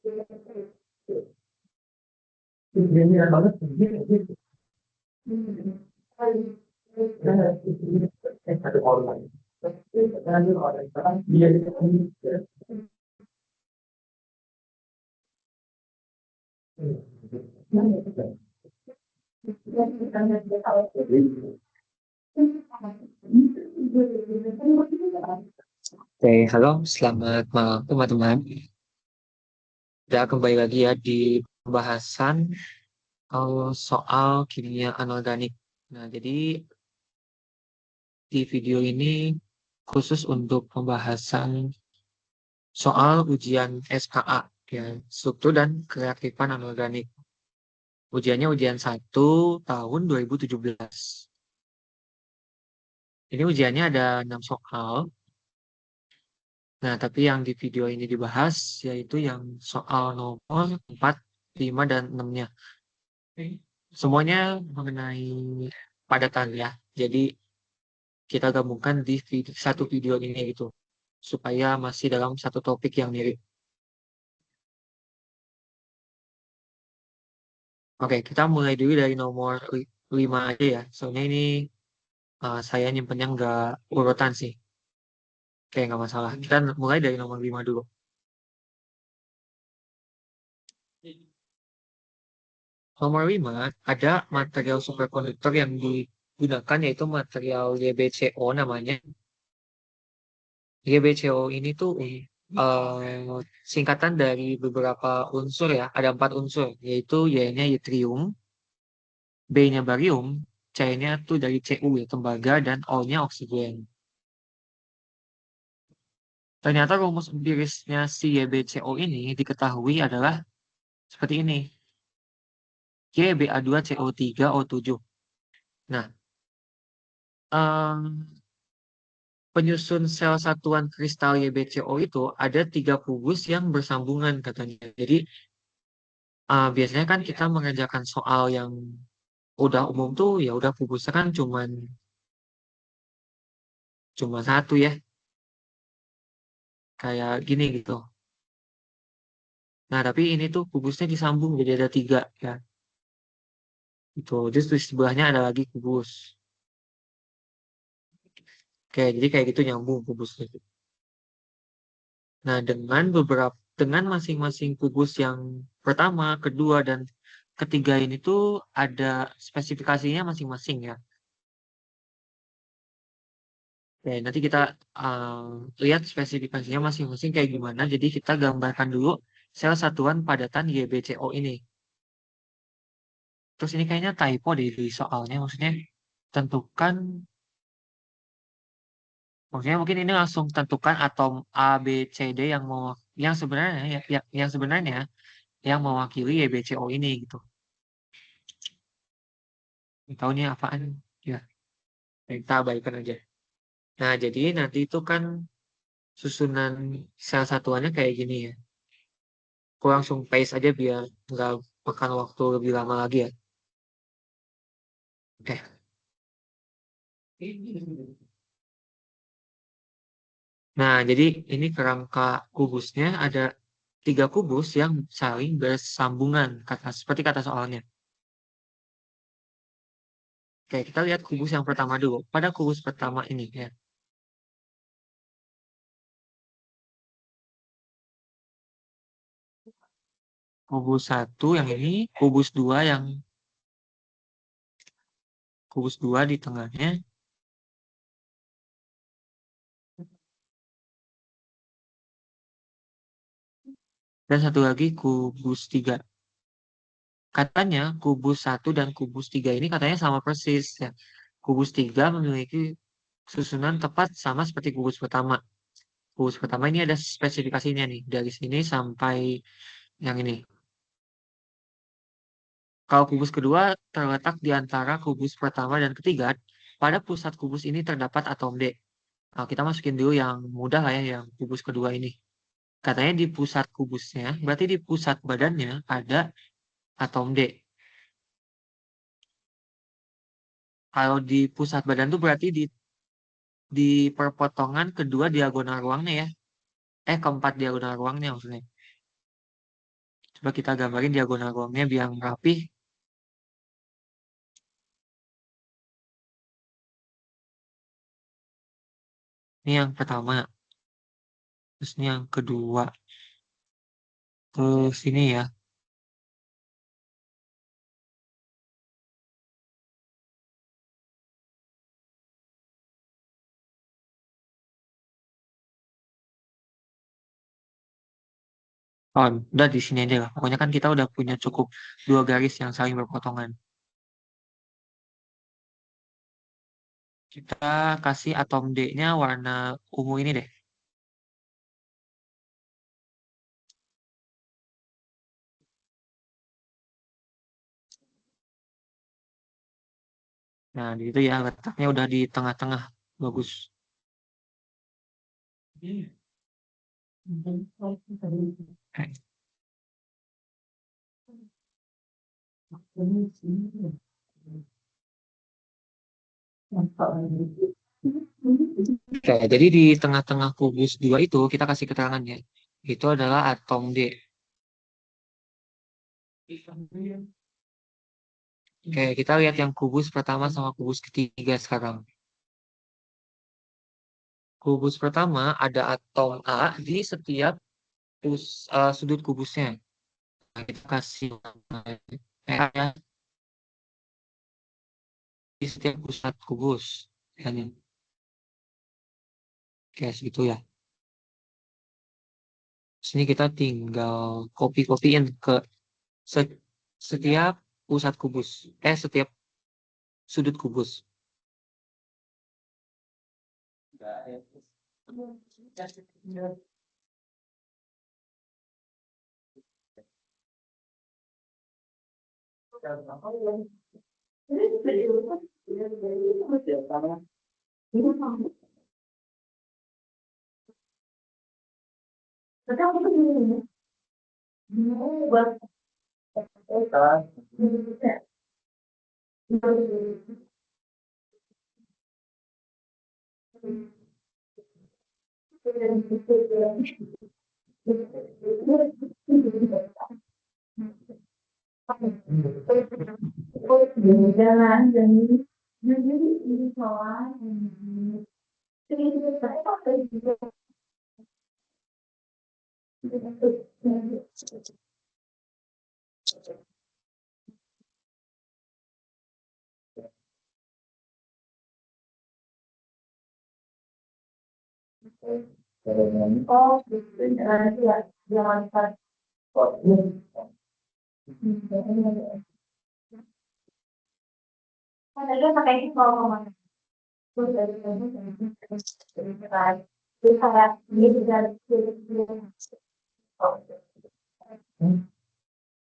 Oke, halo, selamat malam teman-teman. Udah kembali lagi ya di pembahasan soal kimia anorganik. Nah, jadi di video ini khusus untuk pembahasan soal ujian SKA, ya, struktur dan kereaktifan anorganik. Ujiannya ujian 1 tahun 2017. Ini ujiannya ada 6 soal. Nah, tapi yang di video ini dibahas yaitu yang soal nomor 4, 5, dan 6-nya. Semuanya mengenai padatan ya. Jadi kita gabungkan di satu video ini gitu. Supaya masih dalam satu topik yang mirip. Oke, kita mulai dulu dari nomor 5 aja ya. Soalnya ini saya nyimpennya nggak urutan sih. Oke, nggak masalah. Kita mulai dari nomor 5 dulu. Nomor 5 ada material superkonduktor yang digunakan yaitu material YBCO namanya. YBCO ini tuh singkatan dari beberapa unsur ya. Ada 4 unsur, yaitu Y-nya yttrium, B-nya barium, C-nya tuh dari Cu ya, tembaga, dan O-nya oksigen. Ternyata rumus empirisnya si YBCO ini diketahui adalah seperti ini. YBA2CO3O7. Nah, em, penyusun sel satuan kristal YBCO itu ada 3 kubus yang bersambungan katanya. Jadi, biasanya kan kita mengerjakan soal yang udah umum tuh ya udah kubusnya kan cuma satu ya, kayak gini gitu. Nah, tapi ini tuh kubusnya disambung jadi ada 3 ya. Itu terus di sebelahnya ada lagi kubus. Oke, jadi kayak gitu nyambung kubusnya. Nah, dengan masing-masing kubus yang pertama, kedua, dan ketiga ini tuh ada spesifikasinya masing-masing ya. Oke, nanti kita lihat spesifikasinya masing-masing kayak gimana. Jadi kita gambarkan dulu sel satuan padatan YBCO ini. Terus ini kayaknya typo di soalnya. Tentukan, maksudnya mungkin ini langsung tentukan atom A, B, C, D yang sebenarnya yang mewakili YBCO ini gitu. Nggak tahu nih apaan ya. Kita abaikan aja. Nah, jadi nanti itu kan susunan sel satuannya kayak gini ya. Aku langsung paste aja biar nggak makan waktu lebih lama lagi ya. Oke. Nah, jadi ini kerangka kubusnya ada 3 kubus yang saling bersambungan, seperti kata soalnya. Oke, kita lihat kubus yang pertama dulu. Pada kubus pertama ini ya. Kubus 1 yang ini, kubus 2 di tengahnya, dan satu lagi kubus 3. Katanya kubus 1 dan kubus 3 ini katanya sama persis ya. Kubus 3 memiliki susunan tepat sama seperti kubus pertama. Kubus pertama ini ada spesifikasinya nih, dari sini sampai yang ini. Kalau kubus kedua terletak di antara kubus pertama dan ketiga, pada pusat kubus ini terdapat atom D. Nah, kita masukin dulu yang mudah lah ya, yang kubus kedua ini. Katanya di pusat kubusnya, berarti di pusat badannya ada atom D. Kalau di pusat badan tuh berarti di perpotongan kedua diagonal ruangnya ya. Keempat diagonal ruangnya maksudnya. Coba kita gambarin diagonal kolomnya biar rapih. Ini yang pertama, terus ini yang kedua. Terus ini ya. Oh, udah di sini aja lah. Pokoknya kan kita udah punya cukup dua garis yang saling berpotongan. Kita kasih atom D-nya warna ungu ini deh. Nah, di itu ya letaknya udah di tengah-tengah. Bagus. Oke, jadi di tengah-tengah kubus dua itu kita kasih keterangannya. Itu adalah atom D. Oke, kita lihat yang kubus pertama sama kubus ketiga sekarang. Kubus pertama ada atom A di setiap sudut kubusnya. Nah, kita kasih merah ya di setiap pusat kubus. Dan kayak segitu ya. Sini kita tinggal copy-copyin ke se- setiap pusat kubus. Setiap sudut kubus.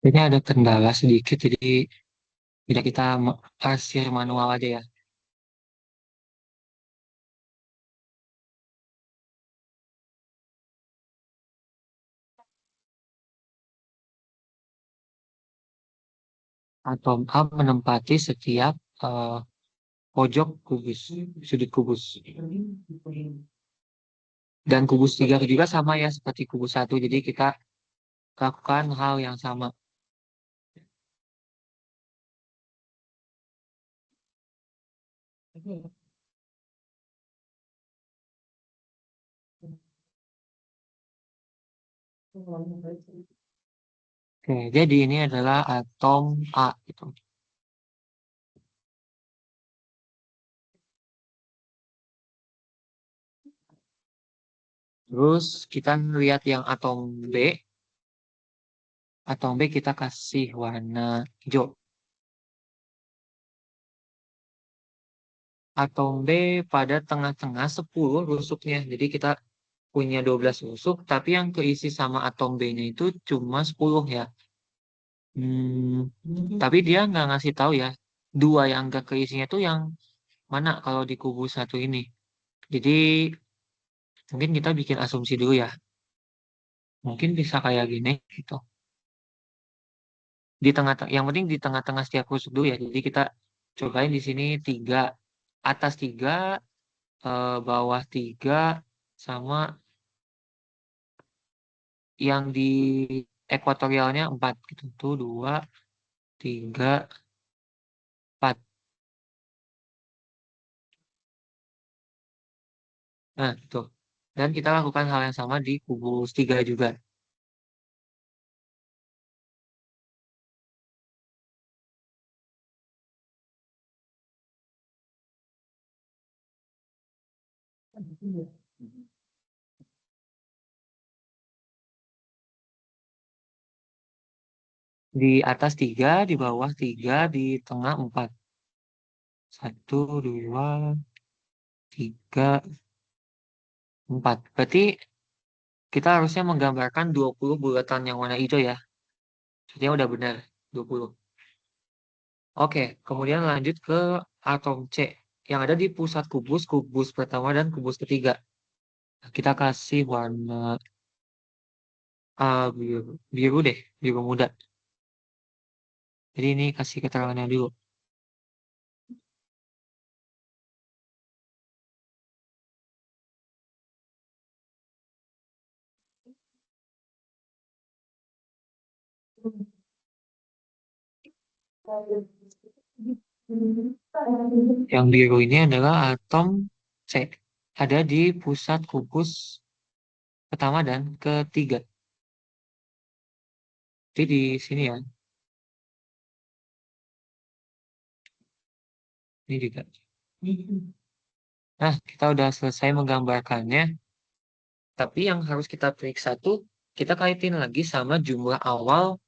Ini ada kendala sedikit, jadi tidak kita kasih manual aja ya. Atom A menempati setiap eh, pojok kubus, sudut kubus. Dan kubus tiga juga sama ya seperti kubus satu. Jadi kita lakukan hal yang sama. Oke, jadi ini adalah atom A gitu. Terus kita lihat yang atom B. Atom B kita kasih warna hijau. Atom B pada tengah-tengah 10 rusuknya. Jadi kita punya 12 rusuk, tapi yang keisi sama atom B-nya itu cuma 10 ya. Tapi dia nggak ngasih tahu ya, dua yang nggak keisinya itu yang mana kalau di kubu satu ini. Jadi mungkin kita bikin asumsi dulu ya. Mungkin bisa kayak gini gitu. Di tengah, yang penting di tengah-tengah setiap rusuk dulu ya. Jadi kita cobain di sini tiga, atas tiga, bawah tiga, sama yang di ekuatorialnya 4 gitu. Tuh 2, 3, 4. Nah, tuh. Dan kita lakukan hal yang sama di kubus 3 juga. Di atas 3, di bawah 3, di tengah 4. 1, 2, 3, 4. Berarti kita harusnya menggambarkan 20 bulatan yang warna hijau ya. Artinya udah benar, 20. Oke, kemudian lanjut ke atom C. Yang ada di pusat kubus, kubus pertama dan kubus ketiga. Kita kasih warna biru, biru deh, biru muda. Jadi ini kasih keterangannya dulu. Yang biru ini adalah atom C. Ada di pusat kubus pertama dan ketiga. Jadi di sini ya, ini juga. Nah, kita udah selesai menggambarkannya. Tapi yang harus kita periksa tuh, kita kaitin lagi sama jumlah awal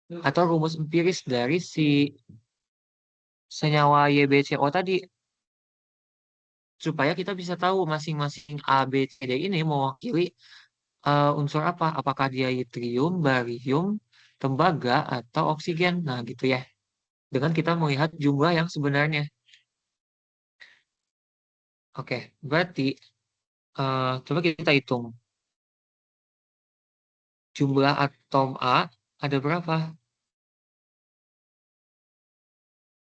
atau rumus empiris dari si senyawa YbCO tadi. Supaya kita bisa tahu masing-masing A, B, C, D ini mewakili unsur apa. Apakah dia yttrium, barium, tembaga, atau oksigen. Nah, gitu ya. Dengan kita melihat jumlah yang sebenarnya. Oke, berarti coba kita hitung. Jumlah atom A ada berapa?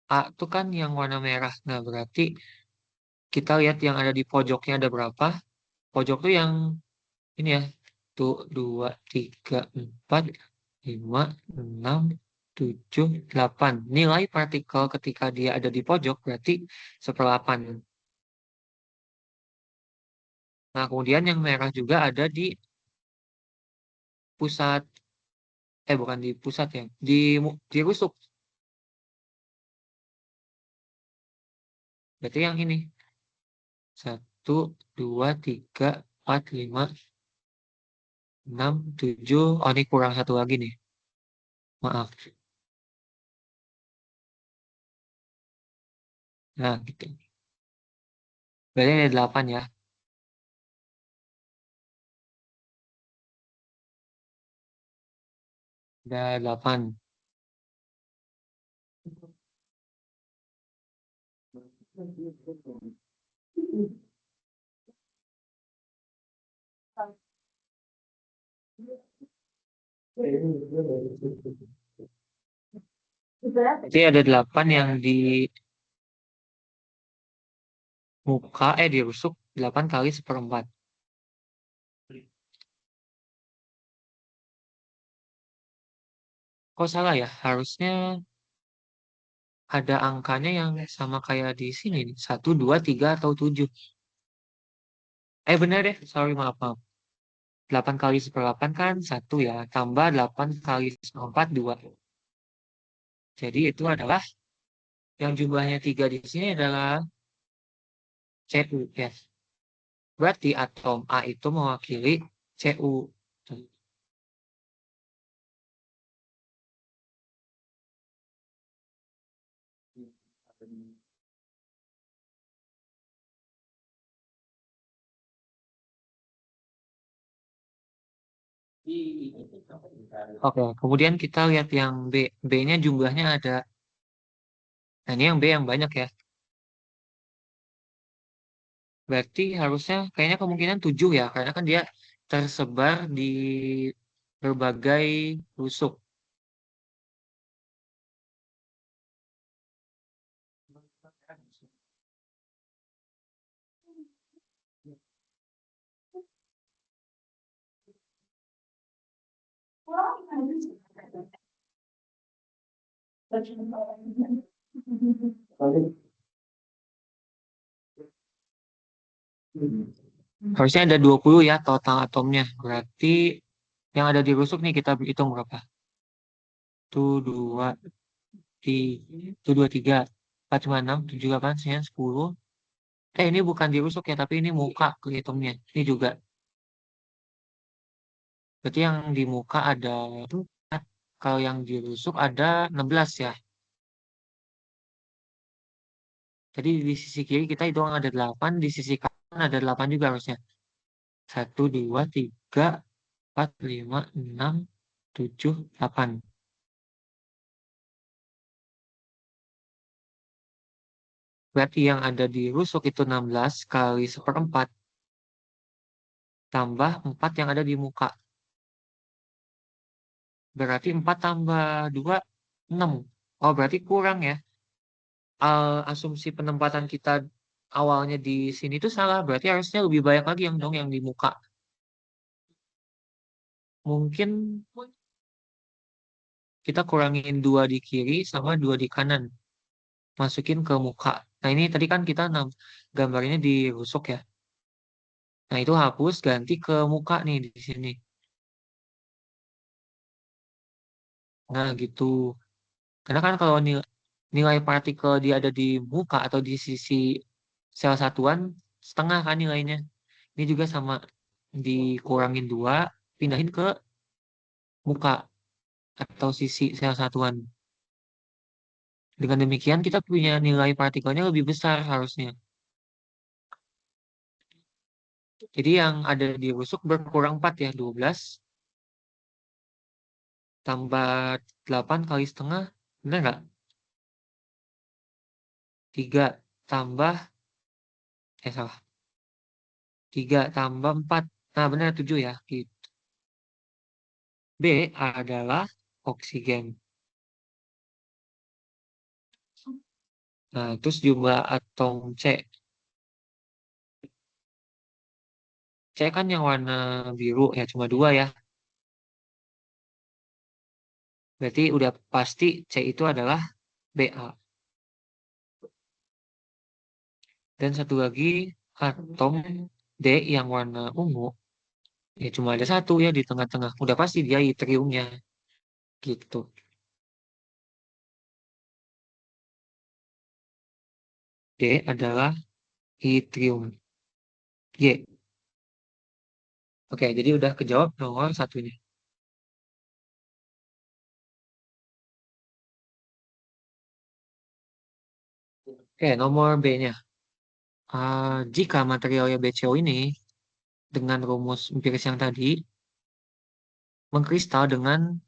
A itu kan yang warna merah. Nah, berarti kita lihat yang ada di pojoknya ada berapa. Pojok tuh yang ini ya. Tuh, 2, 3, 4, 5, 6, 7, 8. Nilai partikel ketika dia ada di pojok berarti 1/8. Nah, kemudian yang merah juga ada di pusat, bukan di pusat ya, di rusuk. Berarti yang ini. 1, 2, 3, 4, 5, 6, 7. Oh, ini kurang satu lagi nih. Maaf. Nah, gitu. Berarti ada 8 ya. Ada 8. Jadi ada 8 yang di muka, dirusuk 8 kali 1/4. Kok salah ya? Harusnya ada angkanya yang sama kayak di sini nih. 1, 2, 3, atau 7. Bener deh. Sorry, maaf, maaf. 8 kali 1/8 kan 1 ya. Tambah 8 kali 1/4, 2. Jadi itu adalah yang jumlahnya 3 di sini adalah Cu. Ya. Berarti atom A itu mewakili Cu. Oke, kemudian kita lihat yang B. B-nya jumlahnya ada. Nah, ini yang B yang banyak ya. Berarti harusnya kayaknya kemungkinan 7 ya. Karena kan dia tersebar di berbagai rusuk. Harusnya ada 20 ya total atomnya. Berarti yang ada di rusuk nih kita hitung berapa? Tuh dua, tuh dua tiga, empat lima enam, tujuh delapan, sembilan, 10. Ini bukan di rusuk ya, tapi ini muka kehitungnya. Ini juga. Berarti yang di muka ada tuh, kalau yang di rusuk ada 16 ya. Jadi di sisi kiri kita hitung ada 8, di sisi kanan ada 8 juga harusnya. Satu, dua, tiga, empat, lima, enam, tujuh, 8. Berarti yang ada di rusuk itu 16 kali seperempat tambah 4 yang ada di muka. Berarti 4 tambah 2, 6. Oh, berarti kurang ya. Asumsi penempatan kita awalnya di sini itu salah. Berarti harusnya lebih banyak lagi yang dong yang di muka. Mungkin kita kurangin 2 di kiri sama 2 di kanan. Masukin ke muka. Nah, ini tadi kan kita gambarnya di rusuk ya. Nah, itu hapus ganti ke muka nih di sini. Nah, gitu. Karena kan kalau nilai partikel dia ada di muka atau di sisi sel satuan, setengah kan nilainya. Ini juga sama, dikurangin 2, pindahin ke muka atau sisi sel satuan. Dengan demikian kita punya nilai partikelnya lebih besar harusnya. Jadi yang ada di rusuk berkurang 4 ya, 12 tambah 8 kali setengah, benar nggak? 3 tambah, salah. 3 tambah 4. Nah, benar 7 ya. Gitu. B adalah oksigen. Nah, terus jumlah atom C. C kan yang warna biru ya, cuma 2 ya. Berarti udah pasti C itu adalah Ba. Dan satu lagi atom D yang warna ungu. Ya cuma ada satu ya di tengah-tengah. Udah pasti dia yttriumnya. Gitu. D adalah yttrium. Y. Oke, jadi udah kejawab nomor satunya. Oke, nomor B-nya. Jika materialnya BCO ini dengan rumus empiris yang tadi mengkristal dengan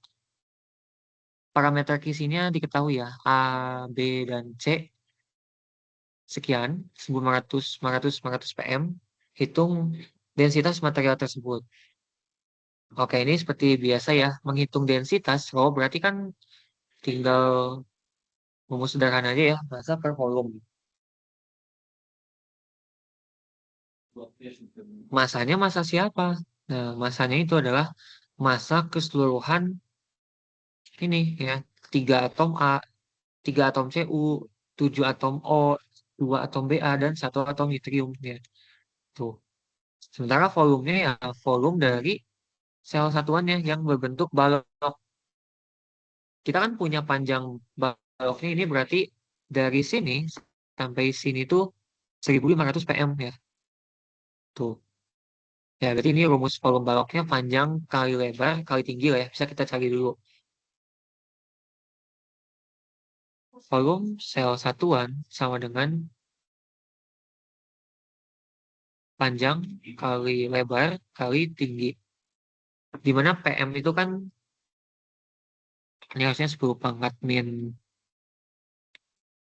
parameter kisinya diketahui ya, A, B, dan C sekian, 1500, 500, 500 pm, hitung densitas material tersebut. Oke, ini seperti biasa ya, menghitung densitas, berarti kan tinggal rumus sederhana aja ya, massa per volume. Masanya massa siapa? Nah, masanya itu adalah massa keseluruhan ini ya, 3 atom A, 3 atom Cu, 7 atom O, 2 atom Ba, dan 1 atom yttrium ya. Tuh. Sementara volumenya ya volume dari sel satuannya yang berbentuk balok. Kita kan punya panjang baloknya ini berarti dari sini sampai sini tuh 1500 pm ya. Tuh. Ya, berarti ini rumus volume baloknya panjang kali lebar kali tinggi lah ya. Bisa kita cari dulu. Volume sel satuan sama dengan panjang kali lebar kali tinggi. Dimana PM itu kan ini harusnya 10 pangkat min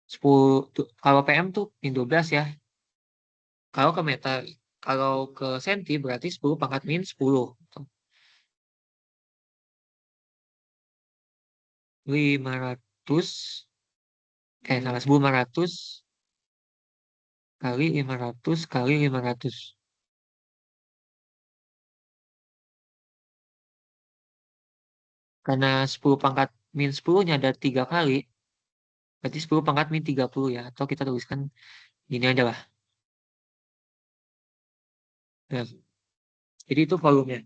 10 kalau PM tuh min 12 ya. Kalau ke meter, kalau ke senti berarti 10 pangkat min 10. 500, salah 1500 kali 500 kali 500. Karena 10 pangkat min 10-nya ada 3 kali, berarti 10 pangkat min 30 ya. Atau kita tuliskan gini aja lah. Nah, jadi itu volumenya.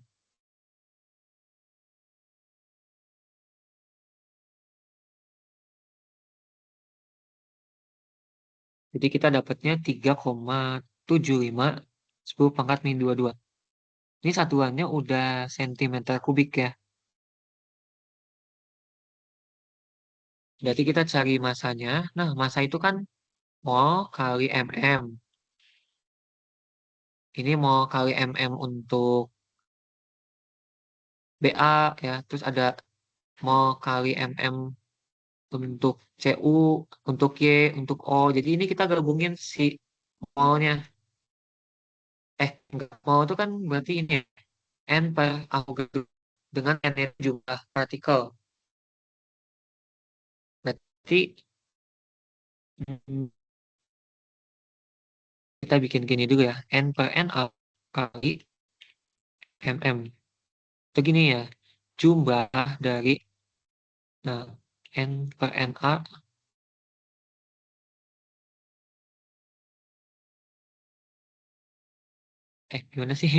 Jadi kita dapatnya 3,75 10 pangkat min 22. Ini satuannya udah sentimeter kubik ya. Berarti kita cari masanya. Nah, masa itu kan mol kali mm. Ini mol kali mm untuk BA ya. Terus ada mol kali mm untuk CU, untuk Y, untuk O. Jadi ini kita gabungin si molnya. Enggak. Mol itu kan berarti ini ya, N per Avogadro. Dengan N itu jumlah partikel. Berarti hmm, kita bikin gini dulu ya. N per NA kali mm. Begini ya. Jumlah dari nah, N per NA. Gimana sih?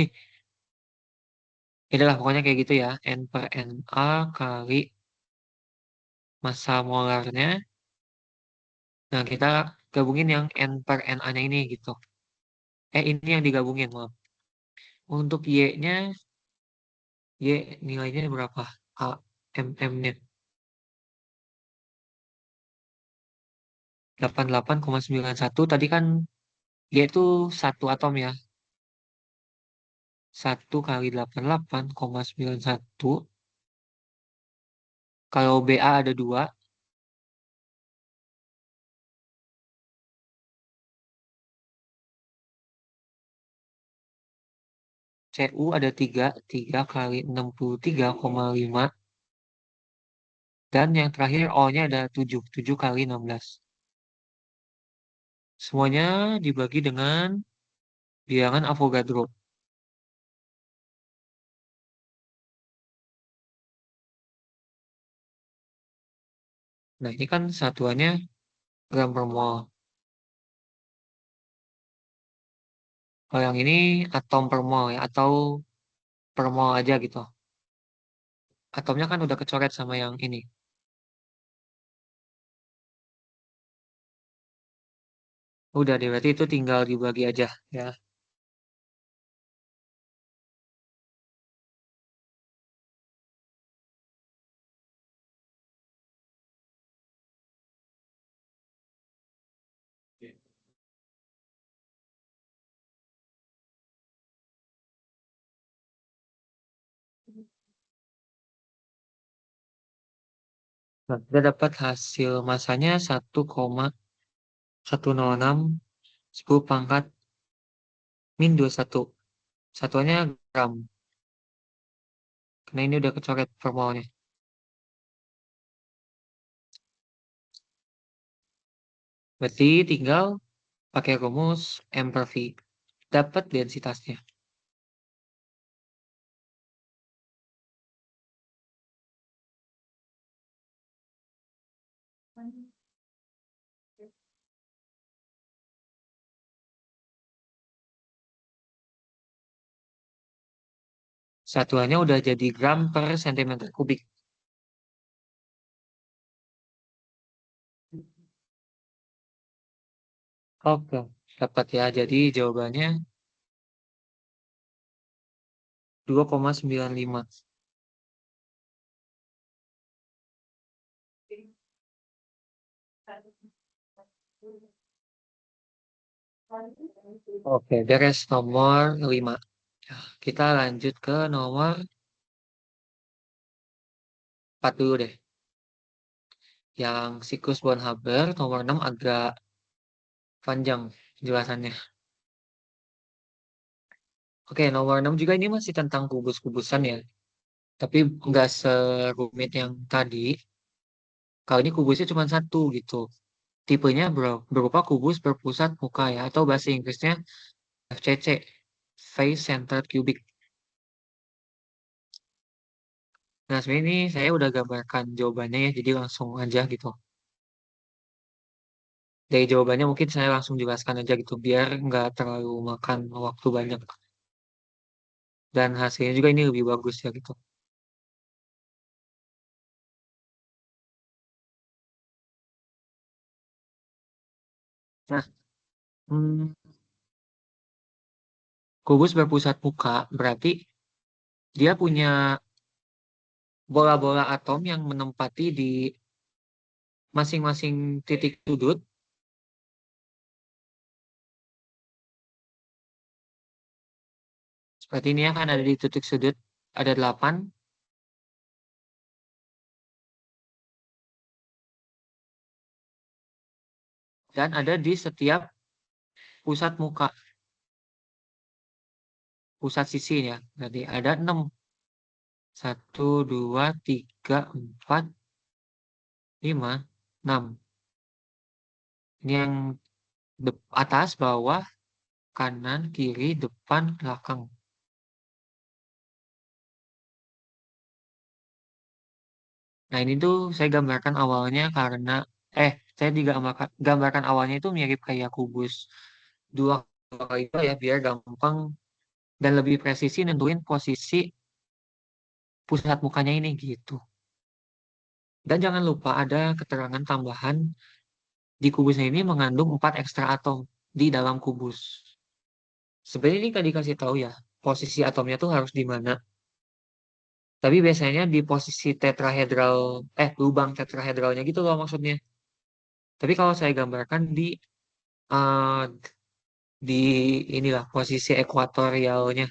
Ya udah lah, pokoknya kayak gitu ya. N per NA kali massa molarnya. Nah, kita gabungin yang N per NA-nya ini gitu. Ini yang digabungin, maaf. Untuk Y-nya, Y nilainya berapa? A, MM-nya 88,91. Tadi kan Y itu satu atom ya. 1 kali 88,91. Kalau BA ada 2, CU ada 3, 3 kali 63,5. Dan yang terakhir O-nya ada 7, 7 kali 16. Semuanya dibagi dengan bilangan Avogadro. Nah, ini kan satuannya gram per mol. Kalau yang ini atom per mol ya, atau per mol aja gitu. Atomnya kan udah kecoret sama yang ini. Udah deh, berarti itu tinggal dibagi aja ya. Nah, kita dapat hasil masanya 1,106 10 pangkat min 21. Satuannya gram. Karena ini udah kecoret per molnya. Berarti tinggal pakai rumus M per V. Dapat densitasnya. Satuannya udah jadi gram per sentimeter kubik. Oke, dapat ya. Jadi jawabannya 2,95. Oke, beres nomor 5. Ya, kita lanjut ke nomor 4 dulu deh. Yang siklus Born-Haber nomor 6 agak panjang penjelasannya. Oke, nomor 6 juga ini masih tentang kubus-kubusan ya. Tapi nggak serumit yang tadi. Kalau ini kubusnya cuma satu gitu. Tipenya berupa kubus berpusat muka ya. Atau bahasa Inggrisnya FCC. Face Centered Cubic. Nah, sebenarnya ini saya udah gambarkan jawabannya ya, jadi langsung aja gitu. Dari jawabannya mungkin saya langsung jelaskan aja gitu, biar nggak terlalu makan waktu banyak. Dan hasilnya juga ini lebih bagus ya gitu. Nah, hmm, kubus berpusat muka berarti dia punya bola-bola atom yang menempati di masing-masing titik sudut. Seperti ini ya kan ada di titik sudut, ada 8 dan ada di setiap pusat muka, pusat sisi ya. Berarti ada 6. 1, 2, 3, 4, 5, 6. Ini yang atas, bawah, kanan, kiri, depan, belakang. Nah, ini tuh saya gambarkan awalnya karena saya gambarkan awalnya itu mirip kayak kubus dua kali dua ya biar gampang dan lebih presisi nentuin posisi pusat mukanya ini gitu. Dan jangan lupa ada keterangan tambahan di kubusnya ini mengandung 4 ekstra atom di dalam kubus. Sebenarnya ini kan dikasih tahu ya, posisi atomnya tuh harus di mana. Tapi biasanya di posisi tetrahedral, lubang tetrahedralnya gitu loh maksudnya. Tapi kalau saya gambarkan eh, di inilah posisi ekuatorialnya,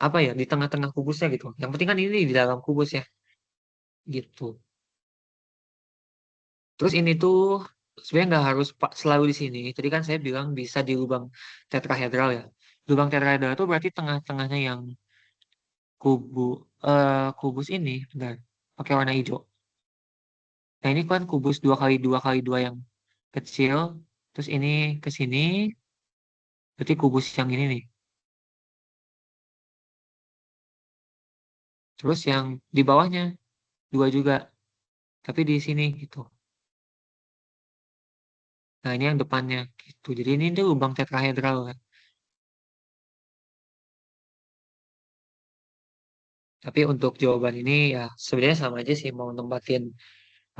apa ya, di tengah-tengah kubusnya gitu. Yang penting kan ini di dalam kubus ya, gitu. Terus ini tuh sebenarnya nggak harus selalu di sini. Tadi kan saya bilang bisa di lubang tetrahedral ya. Lubang tetrahedral itu berarti tengah-tengahnya yang kubu kubus ini, bentar, pakai warna hijau. Nah ini kan kubus 2 kali 2 kali 2 yang kecil. Terus ini ke sini, berarti kubus yang ini nih. Terus yang di bawahnya 2 juga, tapi di sini gitu. Nah ini yang depannya gitu. Jadi ini tuh lubang tetrahedral kan. Tapi untuk jawaban ini ya sebenarnya sama aja sih mau nempatin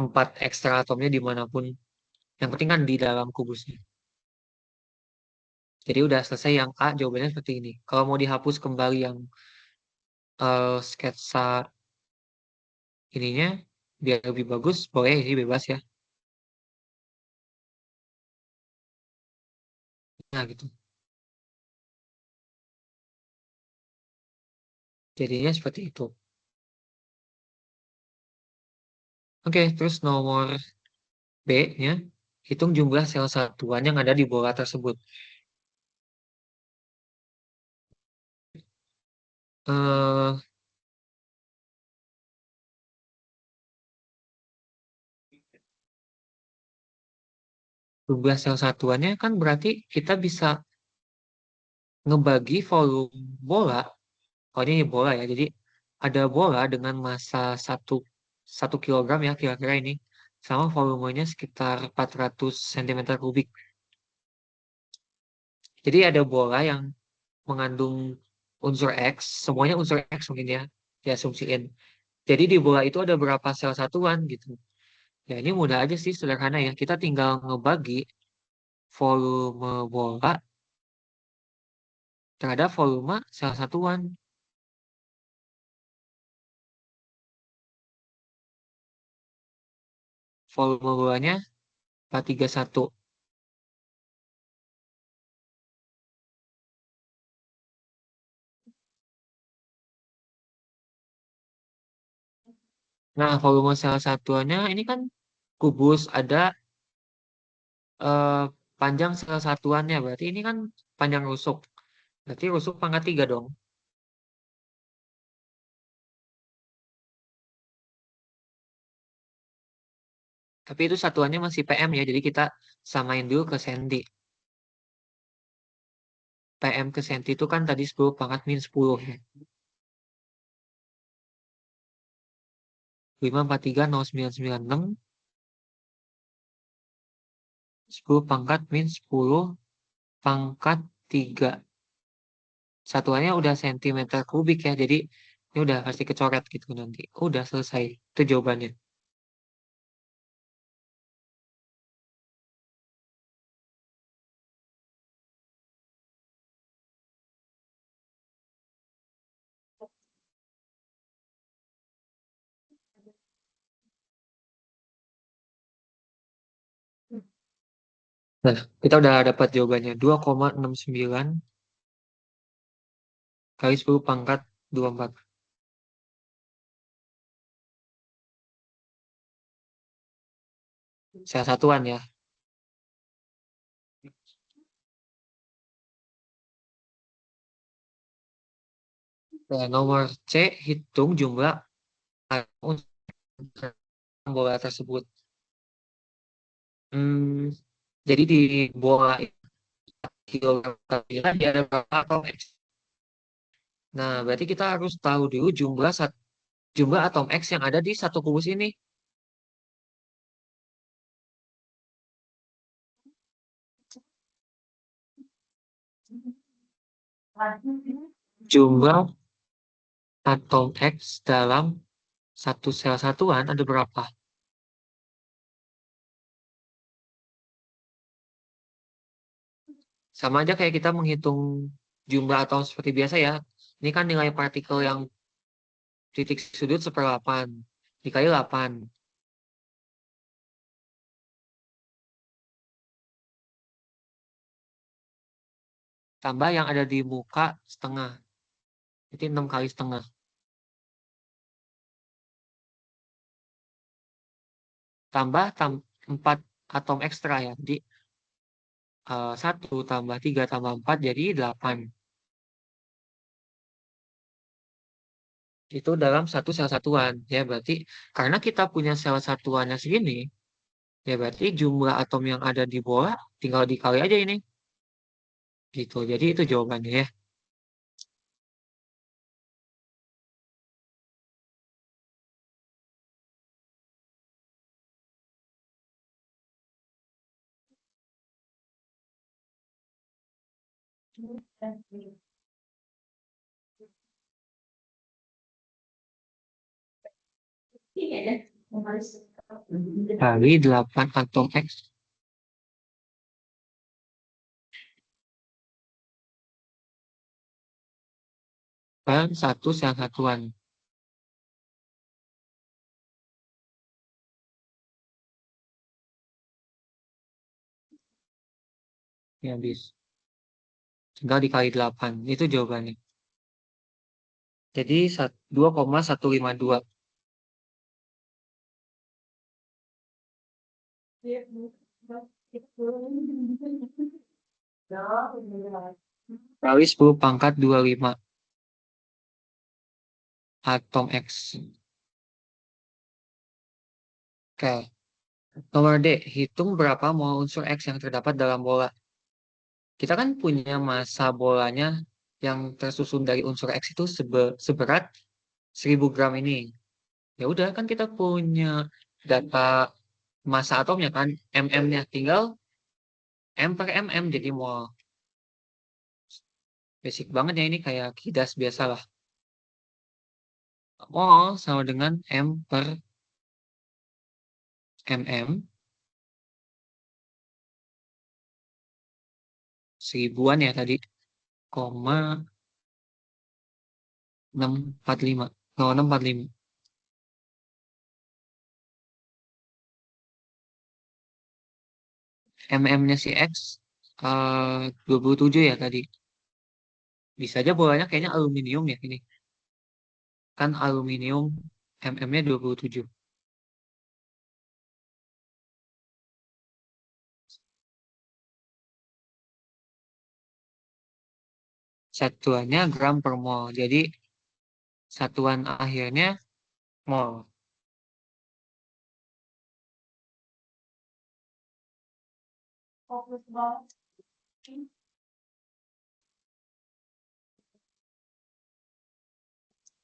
4 ekstra atomnya dimanapun. Yang penting kan di dalam kubusnya. Jadi udah selesai yang A, jawabannya seperti ini. Kalau mau dihapus kembali yang sketsa ininya, biar lebih bagus, boleh ini bebas ya. Nah gitu. Jadinya seperti itu. Oke, terus nomor B-nya, hitung jumlah sel satuan yang ada di bola tersebut. Eh, Jumlah sel satuannya kan berarti kita bisa ngebagi volume bola. Oh ini bola ya, jadi ada bola dengan massa 1 kilogram ya kira-kira ini. Sama volumenya sekitar 400 cm kubik. Jadi ada bola yang mengandung unsur X, semuanya unsur X mungkin ya, diasumsiin. Jadi di bola itu ada berapa sel satuan gitu. Ya ini mudah aja sih, sederhana ya. Kita tinggal ngebagi volume bola terhadap volume sel satuan. Volume bolanya 431. Nah, volume sel satuannya ini kan kubus ada eh, panjang sel satuannya. Berarti ini kan panjang rusuk. Berarti rusuk pangkat 3 dong. Tapi itu satuannya masih PM ya. Jadi kita samain dulu ke senti. PM ke senti itu kan tadi 10 pangkat min 10 ya. 5430996 10 pangkat min 10 pangkat 3. Satuannya udah sentimeter kubik ya. Jadi ini udah pasti kecoret gitu nanti. Udah selesai. Itu jawabannya. Nah, kita udah dapat jawabannya. 2,69 kali 10 pangkat 24. Sel satuan ya. Nah, nomor C, hitung jumlah unsur bola tersebut. Hmm, jadi di bola kilogram dia ada berapa atom X? Nah, berarti kita harus tahu dulu jumlah atom X yang ada di satu kubus ini. Jumlah atom X dalam satu sel satuan ada berapa? Sama aja kayak kita menghitung jumlah atom seperti biasa ya. Ini kan nilai partikel yang titik sudut 1/8 dikali 8. Tambah yang ada di muka setengah. Jadi 6 kali setengah. Tambah 4 atom ekstra ya. Jadi 1 tambah 3 tambah 4 jadi 8. Itu dalam satu sel satuan. Ya berarti karena kita punya sel satuannya segini, ya berarti jumlah atom yang ada di bola tinggal dikali aja ini. Gitu. Jadi itu jawabannya ya. Kali 8 atom X per satu sel satuan. Ya habis. Tinggal dikali 8. Itu jawabannya. Jadi 2,152. Kali 10 pangkat 25 atom X. Oke. Nomor D. Hitung berapa mol unsur X yang terdapat dalam bola. Kita kan punya massa bolanya yang tersusun dari unsur X itu seberat 1000 gram ini. Ya udah kan kita punya data massa atomnya kan, mm-nya. Tinggal M per mm jadi mol. Basic banget ya ini kayak kidas biasa lah. Mol sama dengan M per mm. Seribuan ya tadi. Koma 645. 0645. MM-nya si X 27 ya tadi. Bisa aja bolanya kayaknya aluminium ya ini. Kan aluminium MM-nya 27. Satuannya gram per mol. Jadi satuan akhirnya mol.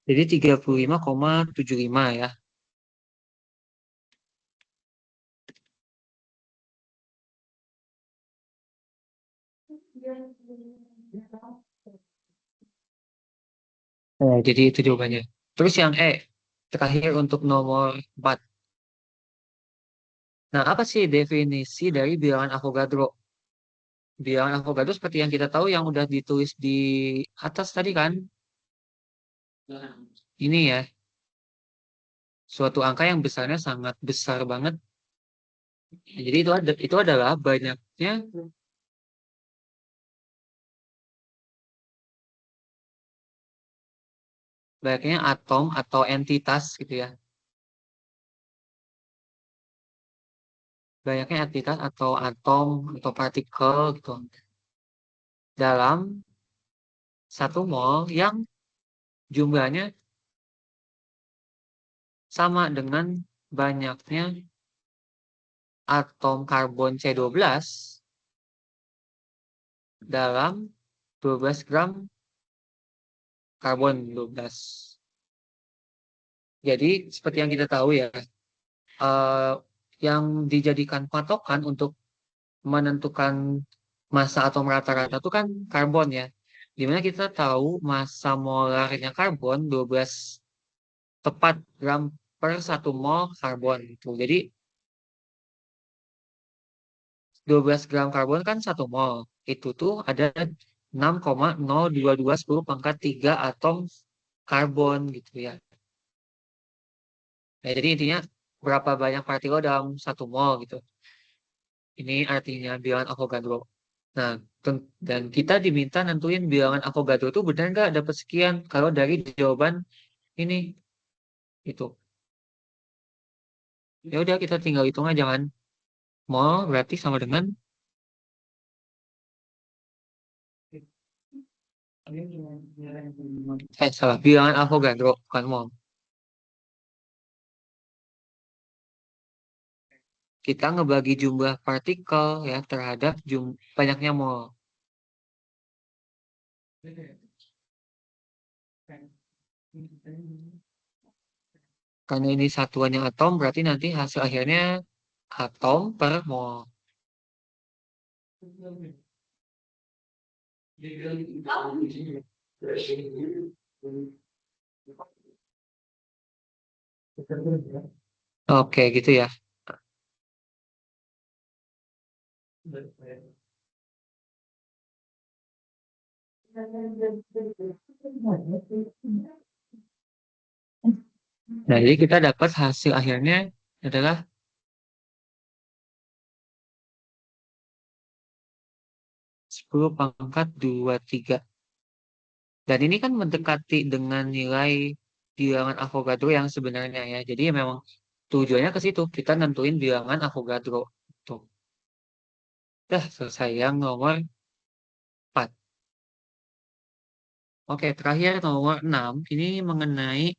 Jadi 35,75 ya. Jadi itu jawabannya. Terus yang terakhir untuk nomor 4. Nah, apa sih definisi dari bilangan Avogadro? Bilangan Avogadro seperti yang kita tahu yang udah ditulis di atas tadi kan. Ini ya, suatu angka yang besarnya sangat besar banget. Jadi itu adalah banyaknya atom atau entitas gitu ya. Banyaknya entitas atau atom atau partikel gitu dalam satu mol yang jumlahnya sama dengan banyaknya atom karbon C12 dalam 12 gram karbon 12. Jadi seperti yang kita tahu ya, eh, yang dijadikan patokan untuk menentukan massa atom rata-rata itu kan karbon ya. Dimana kita tahu massa molarnya karbon 12 tepat gram per 1 mol karbon itu. Jadi 12 gram karbon kan 1 mol. Itu tuh ada 6,02210⁻³ atom karbon gitu ya. Nah, jadi intinya berapa banyak partikel dalam 1 mol gitu. Ini artinya bilangan Avogadro. Nah, dan kita diminta nentuin bilangan Avogadro itu benar nggak dapat sekian kalau dari jawaban ini itu. Ya udah kita tinggal hitung aja kan. Mol berarti sama dengan salah bilangan Avogadro bukan mol. Kita ngebagi jumlah partikel ya terhadap banyaknya mol. Karena ini satuannya atom berarti nanti hasil akhirnya atom per mol. Oke gitu ya. Nah, jadi kita dapat hasil akhirnya adalah 10⁻23. Dan ini kan mendekati dengan nilai bilangan Avogadro yang sebenarnya ya. Jadi memang tujuannya ke situ. Kita nentuin bilangan Avogadro. Tuh. Dah selesai yang nomor 4. Oke, terakhir nomor 6. Ini mengenai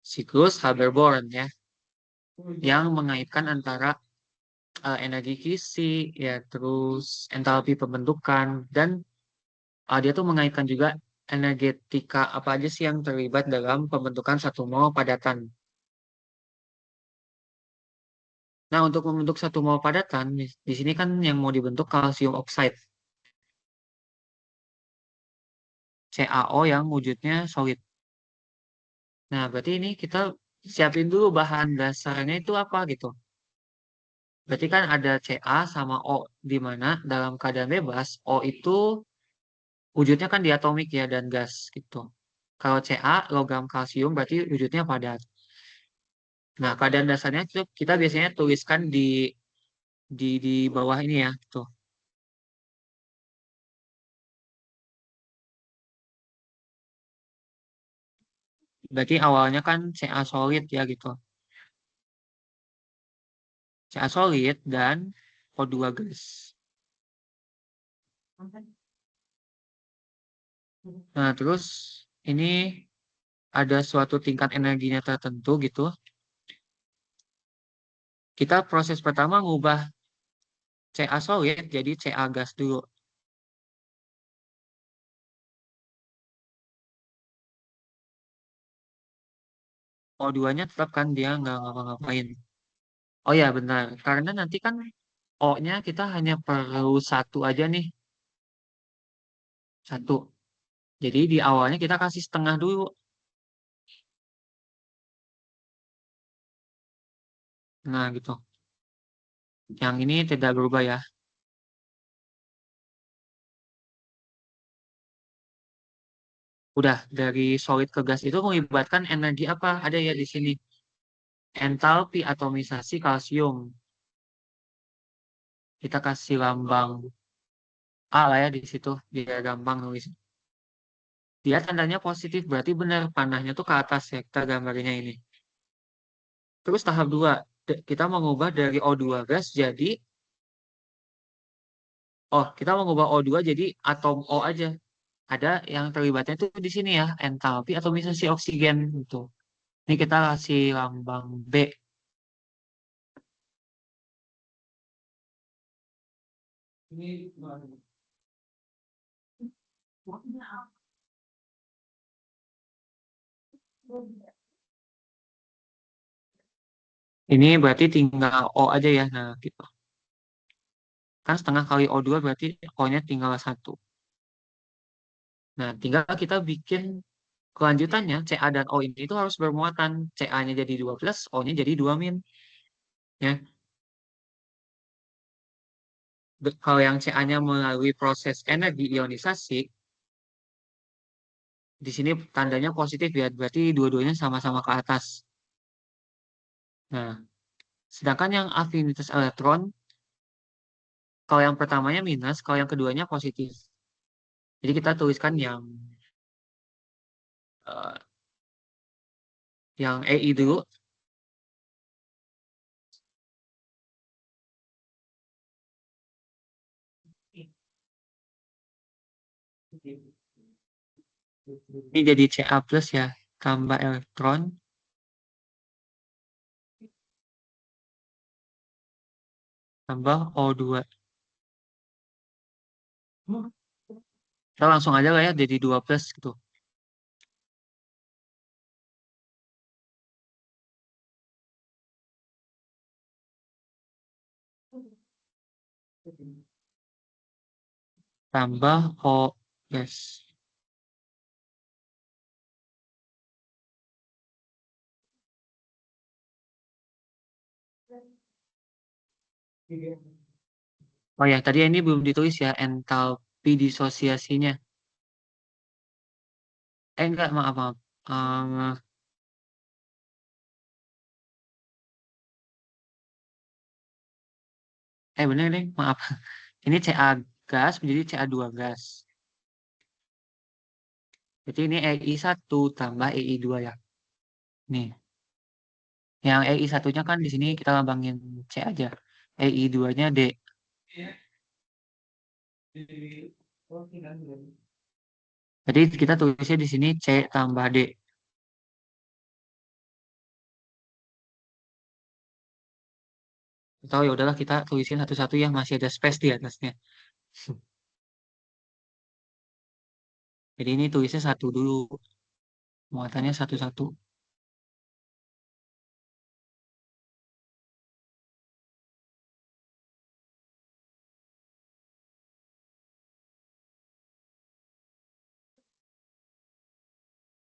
siklus Haber-Bohm ya. Yang mengaitkan antara energi fisik, ya terus entalpi pembentukan, dan dia tuh mengaitkan juga energetika apa aja sih yang terlibat dalam pembentukan 1 mol padatan. Nah, untuk membentuk 1 mol padatan, di sini kan yang mau dibentuk kalsium oxide, CaO yang wujudnya solid. Nah, berarti ini kita siapin dulu bahan dasarnya itu apa gitu. Berarti kan ada Ca sama O, di mana dalam keadaan bebas, O itu wujudnya kan diatomik ya dan gas gitu. Kalau Ca, logam kalsium berarti wujudnya padat. Nah, keadaan dasarnya itu kita biasanya tuliskan di bawah ini ya, tuh. Berarti awalnya kan Ca solid ya gitu. Ca solid dan O2 gas. Nah, terus ini ada suatu tingkat energinya tertentu gitu. Kita proses pertama ngubah Ca solid jadi Ca gas dulu. O2-nya tetap kan dia nggak ngapa-ngapain. Oh ya benar, karena nanti kan O-nya kita hanya perlu satu aja nih, satu. Jadi di awalnya kita kasih setengah dulu. Nah, gitu. Yang ini tidak berubah ya. Udah, dari solid ke gas itu mengibatkan energi apa? Ada ya di sini. Entalpi atomisasi kalsium. Kita kasih lambang A lah ya di situ. Biar gampang nulis. Dia tandanya positif, berarti benar panahnya tuh ke atas ya. Kita gambarnya ini. Terus tahap 2, kita mengubah dari O2 gas jadi, kita mengubah O2 jadi atom O aja. Ada yang terlibatnya tuh di sini ya, entalpi atomisasi oksigen gitu. Ini kita kasih lambang B. Ini berarti tinggal O aja ya. Nah, gitu. Kan setengah kali O2 berarti O-nya tinggal satu. Nah, tinggal kita bikin kelanjutannya, CA dan O ini itu harus bermuatan. CA-nya jadi 2 plus, O-nya jadi 2 min. Ya. Kalau yang CA-nya melalui proses energi ionisasi, di sini tandanya positif ya, berarti dua-duanya sama-sama ke atas. Nah, sedangkan yang afinitas elektron, kalau yang pertamanya minus, kalau yang keduanya positif. Jadi kita tuliskan eh, yang EI dulu. Ini jadi Ca plus ya, tambah elektron, tambah O2. Kita langsung aja lah ya, jadi 2 plus gitu. Tambah O, yes. Oh ya, tadi ini belum ditulis ya, entalpi disosiasinya. Enggak, maaf, maaf. Bener deh, maaf. Ini Ca gas menjadi Ca2 gas. Jadi ini EI1 tambah EI2 ya. Nih, yang EI1-nya kan di sini kita lambangin C aja. EI2-nya D. Jadi kita tulisnya di sini C tambah D. Atau ya udahlah kita tulisin satu-satu ya, masih ada space di atasnya. Jadi ini tulisnya satu dulu. Muatannya satu-satu.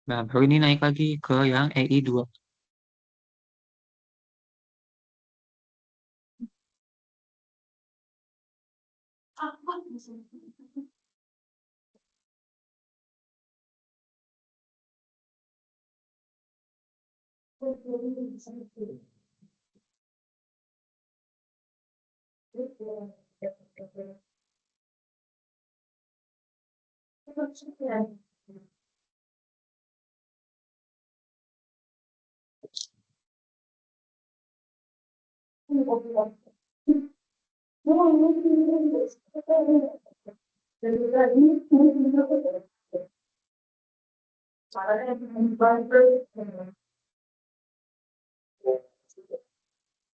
Nah, baru ini naik lagi ke yang EI2.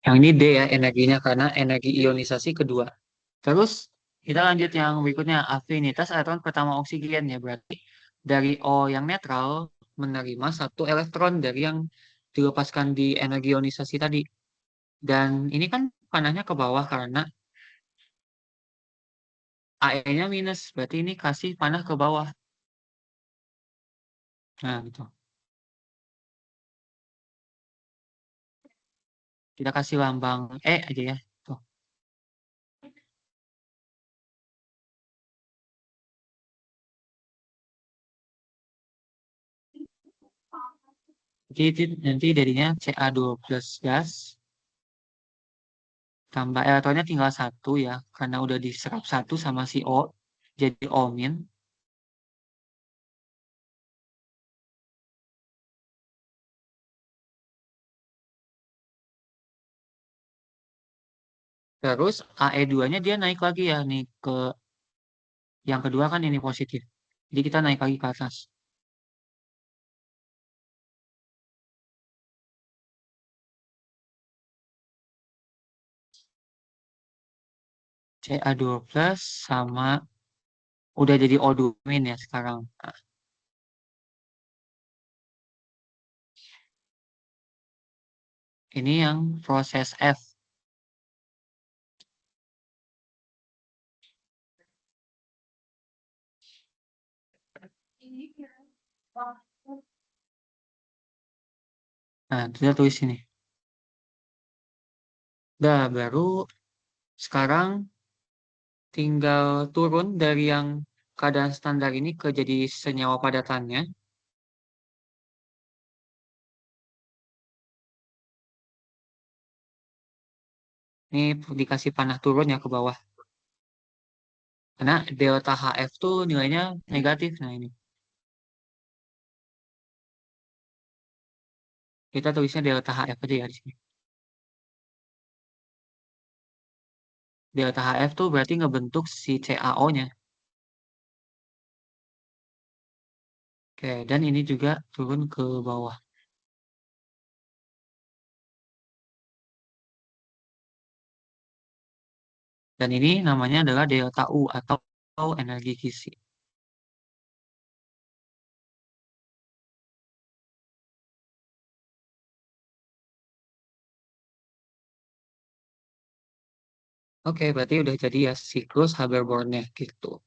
Yang ini D ya energinya karena energi ionisasi kedua. Terus kita lanjut yang berikutnya, afinitas elektron pertama oksigen ya, berarti dari O yang netral menerima satu elektron dari yang dilepaskan di energi ionisasi tadi. Dan ini kan panahnya ke bawah karena AE-nya minus, berarti ini kasih panah ke bawah. Nah, gitu. Kita kasih lambang E aja ya. Tuh. Jadi nanti jadinya Ca2+ gas tambah elektronnya tinggal satu ya, karena udah diserap satu sama si O, jadi O min. Terus AE2-nya dia naik lagi ya nih ke yang kedua kan ini positif. Jadi kita naik lagi ke atas. Ca2+ sama udah jadi O2 min ya sekarang. Nah, ini yang proses F. Nah, kita tulis ini. Udah, baru sekarang tinggal turun dari yang keadaan standar ini ke jadi senyawa padatannya. Ini dikasih panah turun ya ke bawah. Karena delta HF tuh nilainya negatif. Nah ini. Kita tulisnya delta HF aja ya di sini. Delta HF tuh berarti ngebentuk si CaO-nya. Oke, dan ini juga turun ke bawah. Dan ini namanya adalah delta U atau energi kisi. Oke, berarti udah jadi ya siklus Haber-Bohrnya gitu.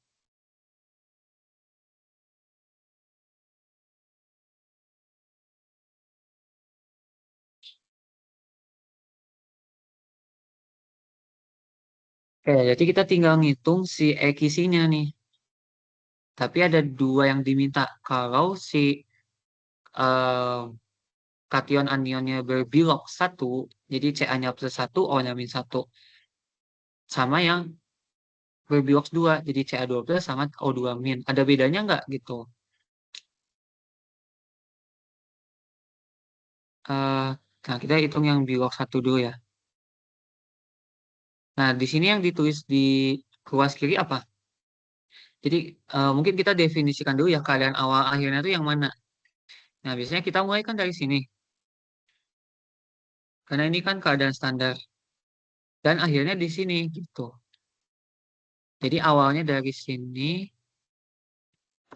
Oke, jadi kita tinggal ngitung si E kisinya nih. Tapi ada dua yang diminta. Kalau si eh, kation anionnya berbilok satu, jadi Ca-nya plus satu, O-nya min satu. Sama yang berbilok dua, jadi Ca2+ sama O2 min. Ada bedanya nggak gitu? Eh, nah, kita hitung yang bilok satu dulu ya. Nah, di sini yang ditulis di ruas kiri apa? Jadi mungkin kita definisikan dulu ya keadaan awal akhirnya itu yang mana. Nah, biasanya kita mulai kan dari sini. Karena ini kan keadaan standar. Dan akhirnya di sini gitu. Jadi awalnya dari sini.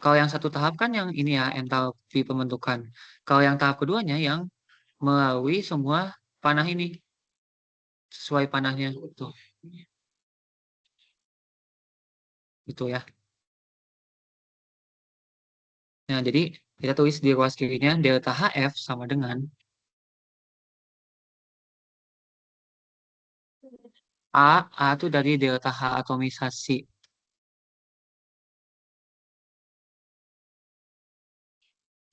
Kalau yang satu tahap kan yang ini ya, entalpi pembentukan. Kalau yang tahap keduanya yang melalui semua panah ini. Sesuai panahnya. Gitu. Gitu ya. Nah, jadi kita tulis di ruas kirinya delta HF sama dengan A itu dari delta H atomisasi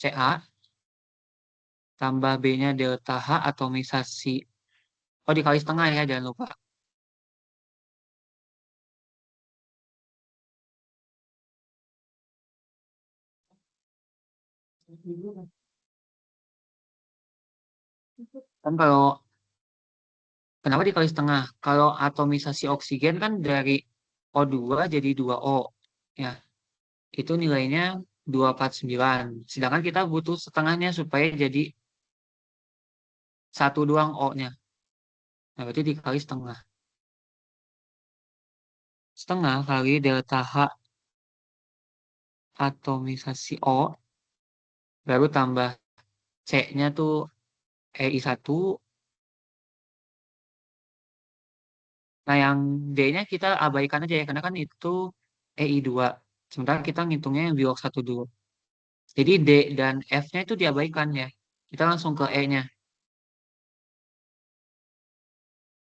Ca tambah B-nya delta H atomisasi. Oh, dikali setengah ya, jangan lupa. Kan kalau, kenapa dikali setengah? Kalau atomisasi oksigen kan dari O2 jadi 2O. Ya, itu nilainya 249. Sedangkan kita butuh setengahnya supaya jadi satu doang O-nya. Nah, berarti dikali setengah. Setengah kali delta H atomisasi O, baru tambah C-nya tuh EI1. Nah, yang D-nya kita abaikan aja ya, karena kan itu EI2. Sementara kita ngitungnya yang biok satu dulu. Jadi D dan F-nya itu diabaikan ya. Kita langsung ke E-nya.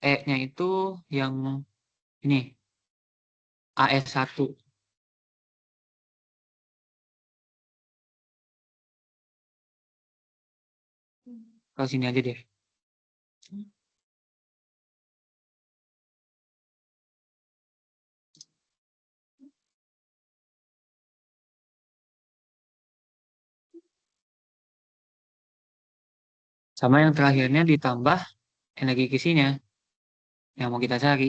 E-nya itu yang ini, AS1. Kalau sini aja deh. Sama yang terakhirnya ditambah energi kisinya yang mau kita cari.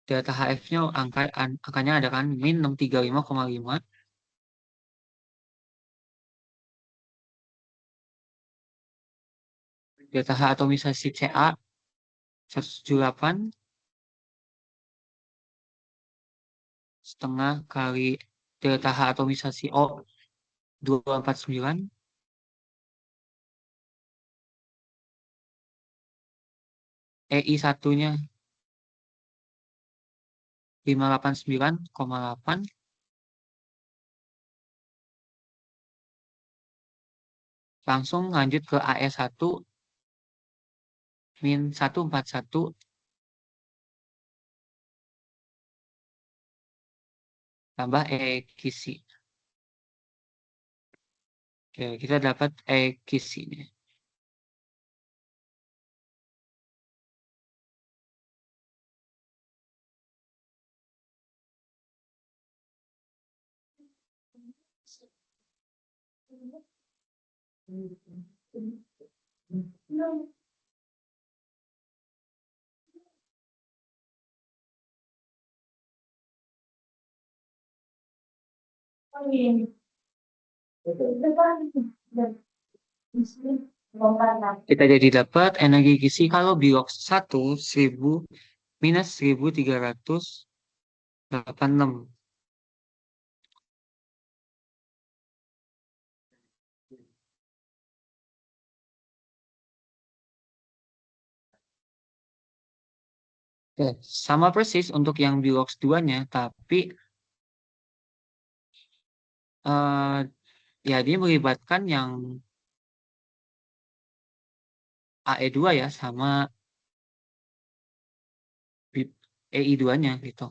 Delta HF-nya angkanya ada kan min 635,5. Delta H atomisasi Ca 178 setengah kali delta H atomisasi O 249, EI satunya 589,8, langsung lanjut ke AS1 min 141 tambah E kisi. Oke, kita dapat E kisinya. Kita jadi dapat energi kisi kalau biok 1 1000 minus 1386. Oke, sama persis untuk yang biok 2-nya, tapi eh, ya dia melibatkan yang AE2 ya sama EI2-nya gitu.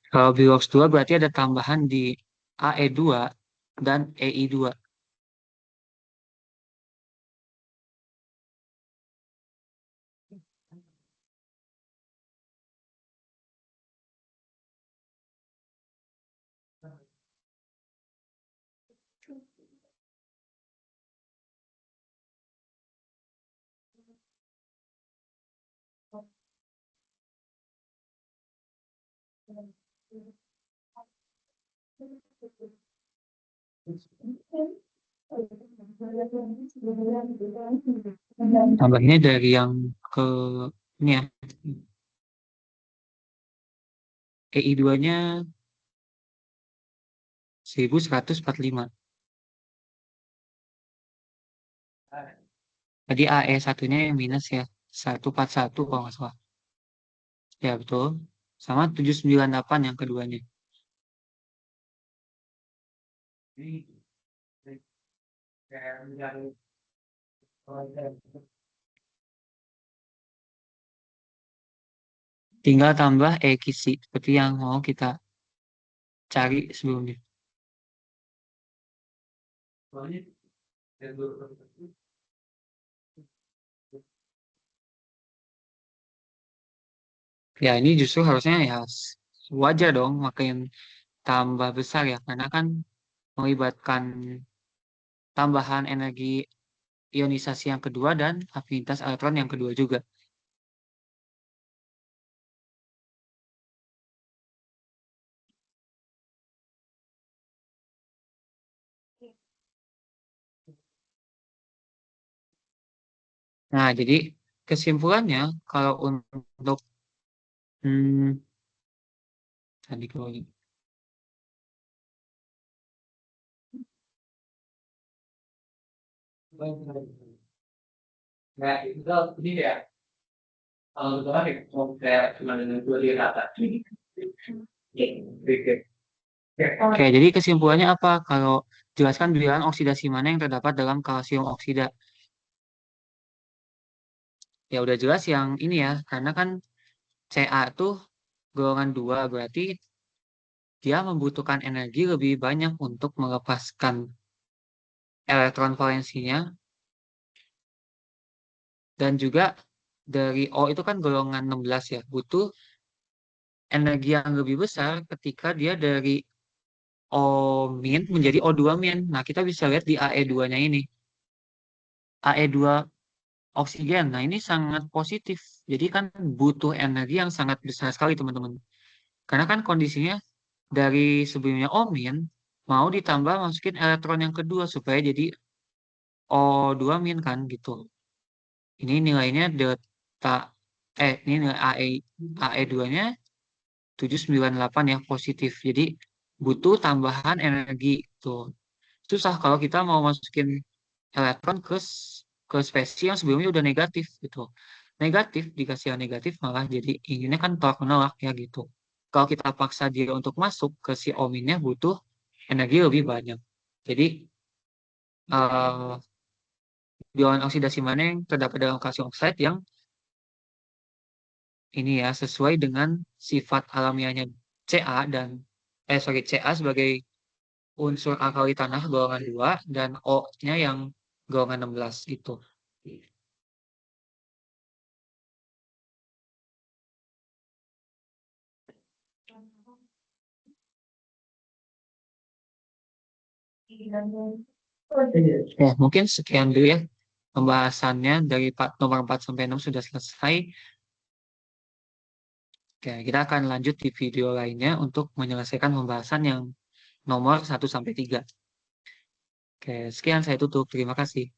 Kalau biok 2 berarti ada tambahan di AE2 dan EI2. Tambahnya dari yang ke ini ya, EI2-nya 1145. Tadi AE1-nya yang minus ya, 141 kalau nggak salah. Ya betul. Sama 798 yang keduanya. Tinggal tambah ekisi seperti yang mau kita cari sebelumnya. Ya ini justru harusnya ya wajar dong makin tambah besar ya karena kan melibatkan tambahan energi ionisasi yang kedua dan afinitas elektron yang kedua juga. Nah, jadi kesimpulannya kalau untuk hmm, tadi kalau nah, itu ini ya, kalau misalnya kayak cuma dengan dua di rata. Oke, jadi kesimpulannya apa? Kalau jelaskan bilangan oksidasi mana yang terdapat dalam kalsium oksida. Ya udah jelas yang ini ya, karena kan Ca tuh golongan 2 berarti dia membutuhkan energi lebih banyak untuk melepaskan elektron valensinya dan juga dari O itu kan golongan 16 ya, butuh energi yang lebih besar ketika dia dari O min menjadi O2 min. Nah, kita bisa lihat di AE2-nya ini. AE2 oksigen. Nah, ini sangat positif. Jadi kan butuh energi yang sangat besar sekali, teman-teman. Karena kan kondisinya dari sebelumnya O min mau ditambah masukin elektron yang kedua supaya jadi O2 min kan gitu. Ini nilainya delta ini nilai AE2-nya 798 ya positif. Jadi butuh tambahan energi tuh. Susah kalau kita mau masukin elektron ke spesies yang sebelumnya udah negatif gitu. Negatif dikasih yang negatif malah jadi inginnya kan tolak menolak ya gitu. Kalau kita paksa dia untuk masuk ke si ominnya butuh energi lebih banyak. Jadi eh ion oksidasi mana yang terdapat dalam kalsium oxide yang ini ya sesuai dengan sifat alamiahnya Ca dan Ca sebagai unsur alkali tanah golongan 2 dan O-nya yang golongan 16 gitu. Ya, mungkin sekian dulu ya pembahasannya dari nomor 4 sampai 6 sudah selesai. Oke, kita akan lanjut di video lainnya untuk menyelesaikan pembahasan yang nomor 1 sampai 3. Oke, sekian saya tutup. Terima kasih.